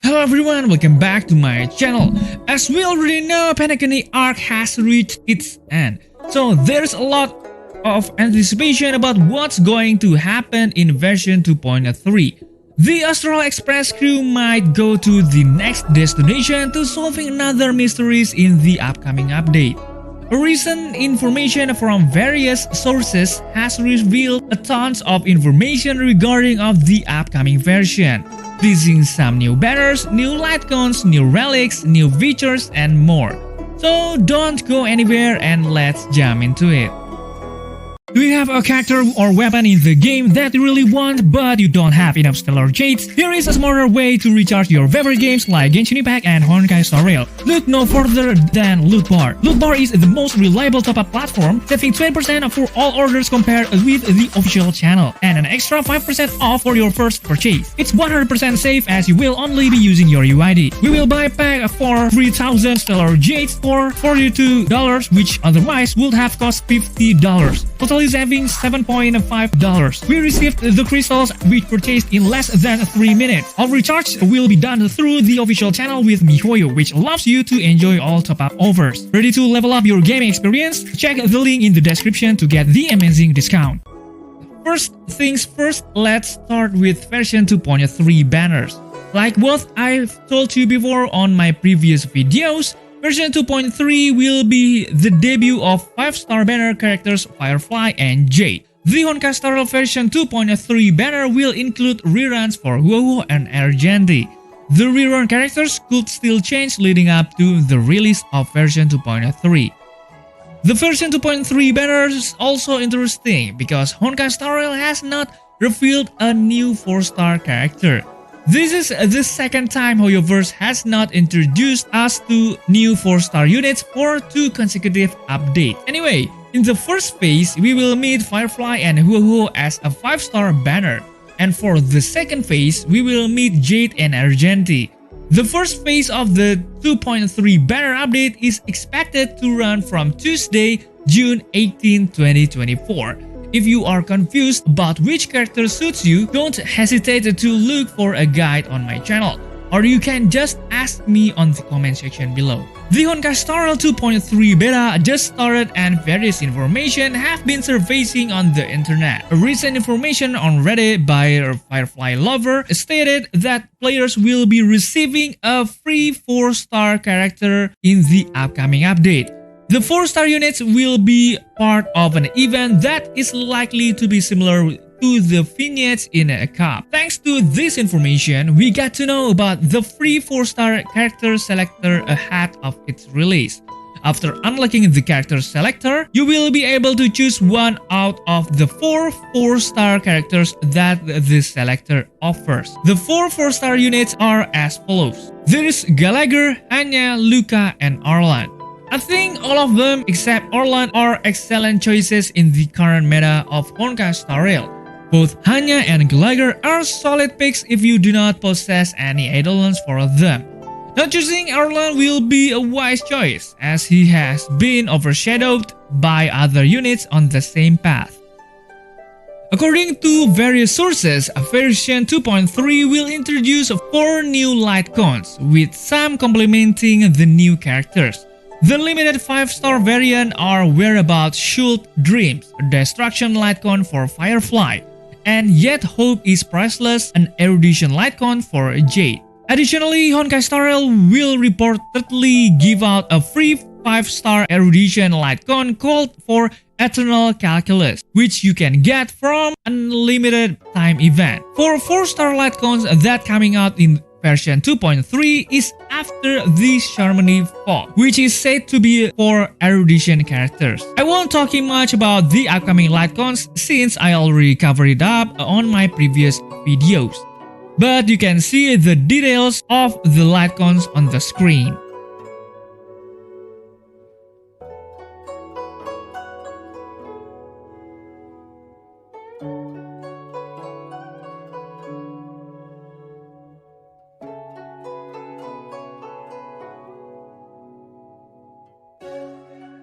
Hello everyone, welcome back to my channel. As we already know, Penacony arc has reached its end. So there's a lot of anticipation about what's going to happen in version 2.3. The Astral Express crew might go to the next destination to solving another mysteries in the upcoming update. Recent information from various sources has revealed a tons of information regarding of the upcoming version, teasing some new banners, new Lightcones, new relics, new features, and more. So don't go anywhere and let's jump into it. Do you have a character or weapon in the game that you really want but you don't have enough stellar jades? Here is a smarter way to recharge your favorite games like Genshin Impact and honkaistarrail. Look no further than Lootbar. Lootbar is the most reliable top-up platform, saving 20% for all orders compared with the official channel, and an extra 5% off for your first purchase. It's 100% safe as you will only be using your UID. We will buy a pack for 3000 stellar jades for $42, which otherwise would have cost $50. Totally saving $7.5. We received the crystals we purchased in less than 3 minutes. All recharge will be done through the official channel with miHoYo, which allows you to enjoy all top-up offers. Ready to level up your gaming experience? Check the link in the description to get the amazing discount. First things first, let's start with version 2.3 banners. Like what I've told you before on my previous videos, version 2.3 will be the debut of 5-star banner characters Firefly and Jade. The honkaistarrail version 2.3 banner will include reruns for Huohuo and Argenti. The rerun characters could still change leading up to the release of version 2.3. The version 2.3 banner is also interesting because honkaistarrail has not revealed a new 4-star character. This is the second time HoYoverse has not introduced us to new 4-star units for 2 consecutive updates. Anyway, in the first phase, we will meet Firefly and Huohuo as a 5-star banner. And for the second phase, we will meet Jade and Argenti. The first phase of the 2.3 banner update is expected to run from Tuesday, June 18, 2024. If you are confused about which character suits you, don't hesitate to look for a guide on my channel, or you can just ask me on the comment section below. The honkaistarrail 2.3 beta just started and various information have been surfacing on the internet. Recent information on Reddit by a Firefly lover stated that players will be receiving a free 4-star character in the upcoming update. The 4-star units will be part of an event that is likely to be similar to the vignettes in a cup. Thanks to this information, we got to know about the free 4-star character selector ahead of its release. After unlocking the character selector, you will be able to choose one out of the 4 4-star characters that the selector offers. The 4 4-star units are as follows. There is Gallagher, Anya, Luca, and Arlan. I think all of them except Arlan are excellent choices in the current meta of honkaistarrail. Both Hanya and Gallagher are solid picks if you do not possess any eidolons for them. Not choosing Arlan will be a wise choice, as he has been overshadowed by other units on the same path. According to various sources, version 2.3 will introduce 4 new Lightcones, with some complementing the new characters. The limited 5-star variant are Whereabouts Shoot Dreams, a Destruction Lightcone for Firefly, and Yet Hope is Priceless, an Erudition Lightcone for Jade. Additionally, honkaistarrail will reportedly give out a free 5-star Erudition Lightcone called for Eternal Calculus, which you can get from Unlimited Time event. For 4-star Lightcones that coming out in version 2.3 is after the Charmony Fog, which is said to be for Erudition characters. I won't talking much about the upcoming Lightcones since I already covered it up on my previous videos. But you can see the details of the Lightcones on the screen.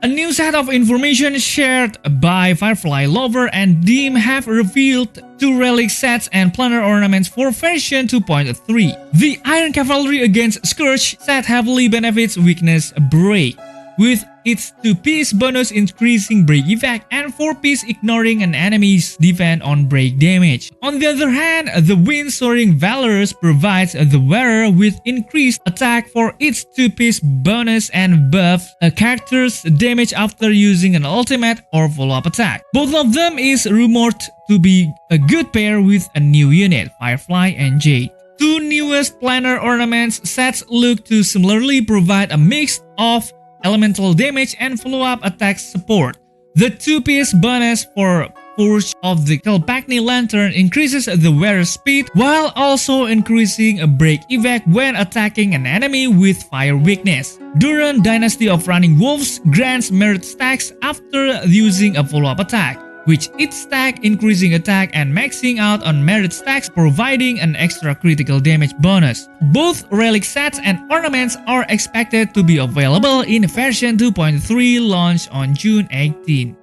A new set of information shared by Firefly Lover and Deem have revealed 2 Relic sets and Planar Ornaments for version 2.3. The Iron Cavalry against Scourge set heavily benefits weakness break, with its 2-piece bonus increasing break effect and 4-piece ignoring an enemy's defense on break damage. On the other hand, the Wind Soaring Valorous provides the wearer with increased attack for its 2-piece bonus and buffs a character's damage after using an ultimate or follow-up attack. Both of them is rumored to be a good pair with a new unit, Firefly and Jade. 2 newest Planar Ornaments sets look to similarly provide a mix of elemental damage and follow-up attack support. The 2-piece bonus for Forge of the Kalpakni Lantern increases the wearer's speed while also increasing a break effect when attacking an enemy with fire weakness. Duran Dynasty of Running Wolves grants merit stacks after using a follow-up attack, which each stack increasing attack and maxing out on merit stacks, providing an extra critical damage bonus. Both Relic sets and Ornaments are expected to be available in version 2.3 launch on June 18.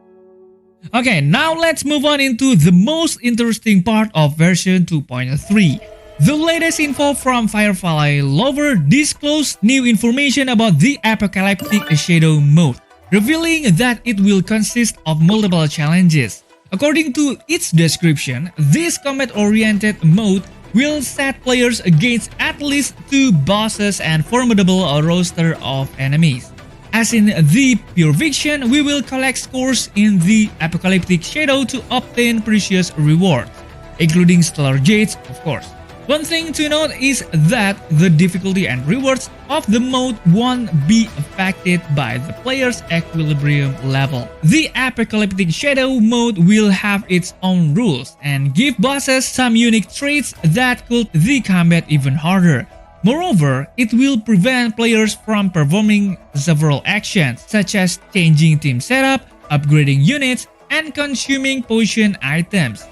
Okay, now let's move on into the most interesting part of version 2.3. The latest info from Firefly Lover disclosed new information about the Apocalyptic Shadow mode, revealing that it will consist of multiple challenges. According to its description, this combat-oriented mode will set players against at least 2 bosses and formidable roster of enemies. As in the Pure Fiction, we will collect scores in the Apocalyptic Shadow to obtain precious rewards, including Stellar Jades, of course. One thing to note is that the difficulty and rewards of the mode won't be affected by the player's equilibrium level. The Apocalyptic Shadow mode will have its own rules and give bosses some unique traits that could the combat even harder. Moreover, it will prevent players from performing several actions such as changing team setup, upgrading units, and consuming potion items.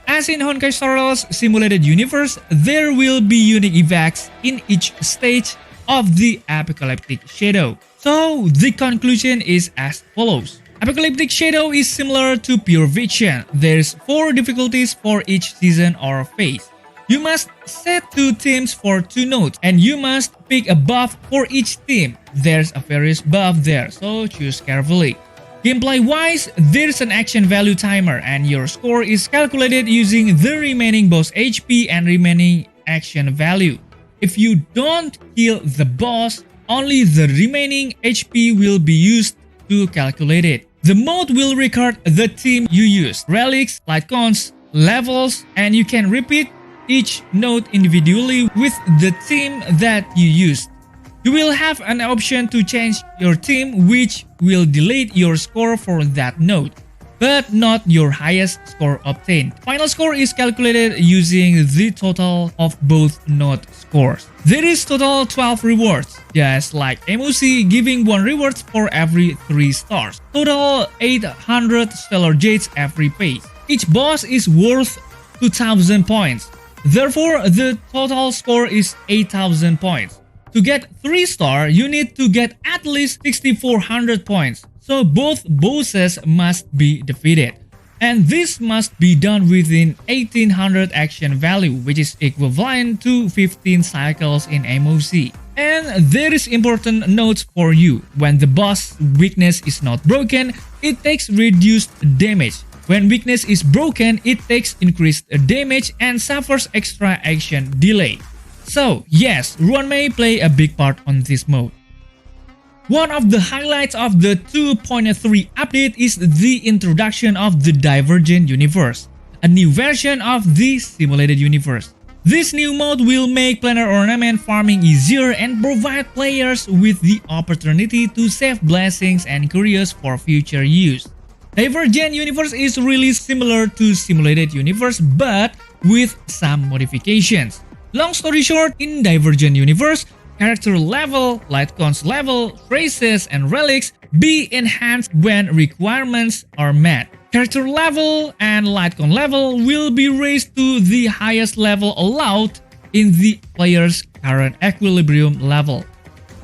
As in honkaistarrail's simulated universe, there will be unique effects in each stage of the Apocalyptic Shadow. So the conclusion is as follows. Apocalyptic Shadow is similar to Pure Fiction. There's 4 difficulties for each season or phase. You must set 2 teams for 2 nodes, and you must pick a buff for each team. There's a various buff there, so choose carefully. Gameplay-wise, there's an action value timer, and your score is calculated using the remaining boss HP and remaining action value. If you don't kill the boss, only the remaining HP will be used to calculate it. The mode will record the team you used, relics, Lightcones, levels, and you can repeat each node individually with the team that you used. You will have an option to change your team, which will delete your score for that node, but not your highest score obtained. Final score is calculated using the total of both node scores. There is total 12 rewards, just like MOC giving 1 reward for every 3 stars. Total 800 Stellar Jades every phase. Each boss is worth 2000 points. Therefore, the total score is 8000 points. To get 3-star, you need to get at least 6400 points. So both bosses must be defeated. And this must be done within 1800 action value, which is equivalent to 15 cycles in MOC. And there is important notes for you. When the boss weakness is not broken, it takes reduced damage. When weakness is broken, it takes increased damage and suffers extra action delay. So yes, Ruan may play a big part on this mode. One of the highlights of the 2.3 update is the introduction of the Divergent Universe, a new version of the simulated universe. This new mode will make Planar Ornament farming easier and provide players with the opportunity to save blessings and curios for future use. Divergent Universe is really similar to Simulated Universe but with some modifications. Long story short, in Divergent Universe, character level, Lightcones level, traces, and relics be enhanced when requirements are met. Character level and Lightcone level will be raised to the highest level allowed in the player's current equilibrium level.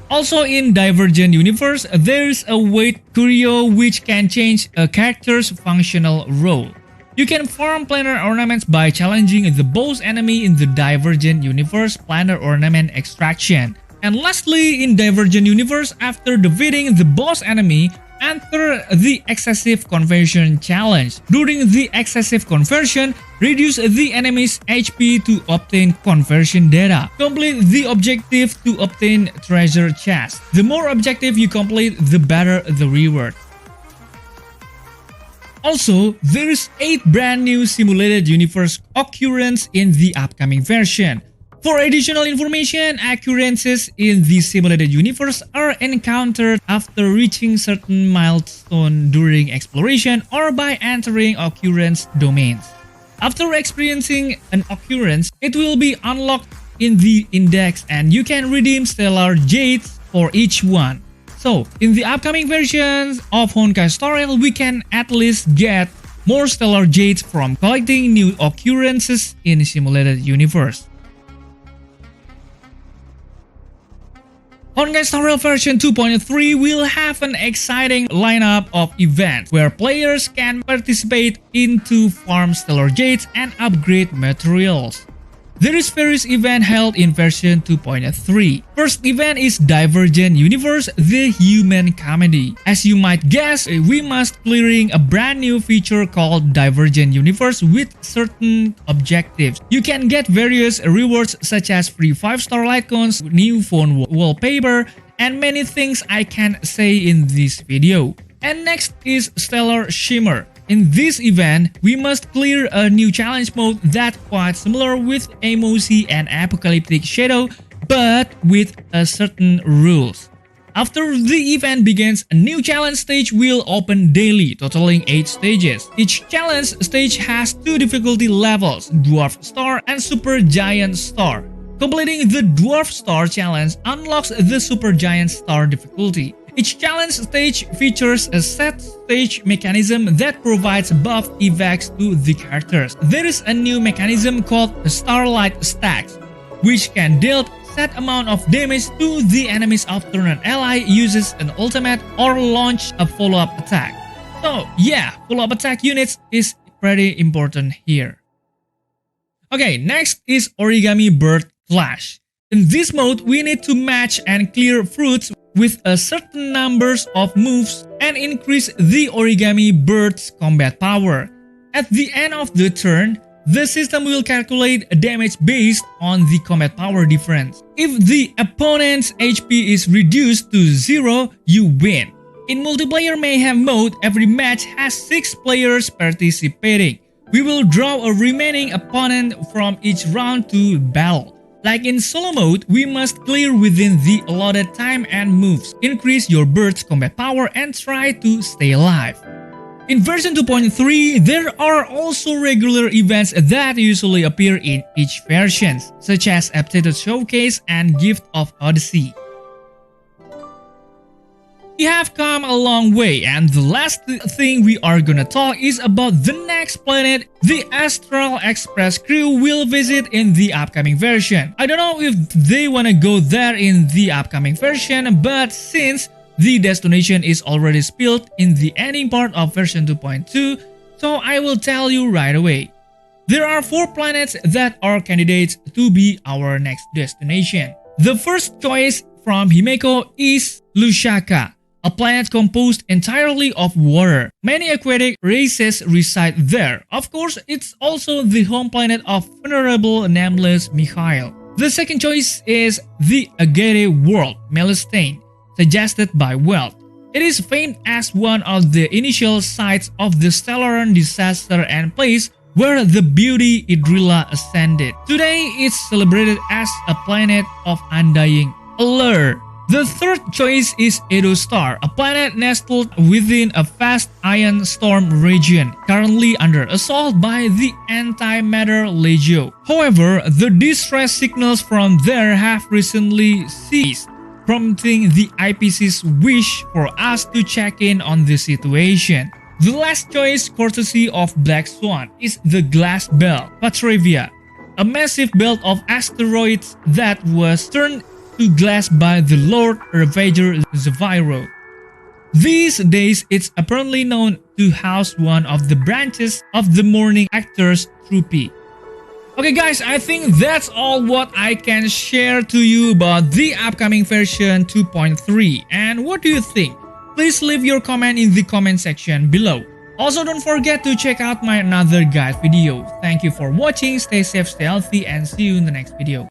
Also in Divergent Universe, there's a weight curio which can change a character's functional role. You can farm Planar Ornaments by challenging the boss enemy in the Divergent Universe Planar Ornament Extraction. And lastly, in Divergent Universe, after defeating the boss enemy, enter the Excessive Conversion Challenge. During the Excessive Conversion, reduce the enemy's HP to obtain conversion data. Complete the objective to obtain treasure chest. The more objective you complete, the better the reward. Also, there is 8 brand new simulated universe occurrences in the upcoming version. For additional information, occurrences in the simulated universe are encountered after reaching certain milestone during exploration or by entering occurrence domains. After experiencing an occurrence, it will be unlocked in the index and you can redeem stellar jades for each one. So, in the upcoming versions of honkaistarrail, we can at least get more stellar jades from collecting new occurrences in simulated universe. honkaistarrail version 2.3 will have an exciting lineup of events where players can participate into farm stellar jades and upgrade materials. There is various event held in version 2.3. First event is Divergent Universe, the Human Comedy. As you might guess, we must clearing a brand new feature called Divergent Universe with certain objectives. You can get various rewards such as free 5-star Lightcones, new phone wallpaper, and many things I can't say in this video. And next is Stellar Shimmer. In this event, we must clear a new challenge mode that's quite similar with Emosi and Apocalyptic Shadow, but with a certain rules. After the event begins, a new challenge stage will open daily, totaling 8 stages. Each challenge stage has 2 difficulty levels, Dwarf Star and Super Giant Star. Completing the Dwarf Star challenge unlocks the Super Giant Star difficulty. Each challenge stage features a set stage mechanism that provides buff effects to the characters. There is a new mechanism called the Starlight Stacks, which can deal set amount of damage to the enemies after an ally uses an ultimate or launch a follow-up attack. So yeah, follow-up attack units is pretty important here. Okay, next is Origami Bird Clash. In this mode, we need to match and clear fruits with a certain numbers of moves and increase the origami bird's combat power. At the end of the turn, the system will calculate damage based on the combat power difference. If the opponent's HP is reduced to 0, you win. In multiplayer mayhem mode, every match has 6 players participating. We will draw a remaining opponent from each round to battle. Like in solo mode, we must clear within the allotted time and moves, increase your bird's combat power and try to stay alive. In version 2.3, there are also regular events that usually appear in each version, such as Updated Showcase and Gift of Odyssey. We have come a long way, and the last thing we are gonna talk is about the next planet the Astral Express crew will visit in the upcoming version. I don't know if they wanna go there in the upcoming version, but since the destination is already spilled in the ending part of version 2.2, so I will tell you right away. There are 4 planets that are candidates to be our next destination. The first choice from Himeko is Lusaka, a planet composed entirely of water. Many aquatic races reside there. Of course, it's also the home planet of Venerable Nameless Mikhail. The second choice is the Agate world, Melistane, suggested by Welt. It is famed as one of the initial sites of the Stellaron disaster and place where the beauty Idrilla ascended. Today, it's celebrated as a planet of undying allure. The third choice is Edo Star, a planet nestled within a vast iron storm region, currently under assault by the antimatter Legio. However, the distress signals from there have recently ceased, prompting the IPC's wish for us to check in on the situation. The last choice, courtesy of Black Swan, is the Glass Belt, Patrevia, a massive belt of asteroids that was turned to glass by the Lord Ravager Zephyro. These days, it's apparently known to house one of the branches of the Morning Actors Troopy. Okay guys, I think that's all what I can share to you about the upcoming version 2.3. And what do you think? Please leave your comment in the comment section below. Also, don't forget to check out my another guide video. Thank you for watching, stay safe, stay healthy, and see you in the next video.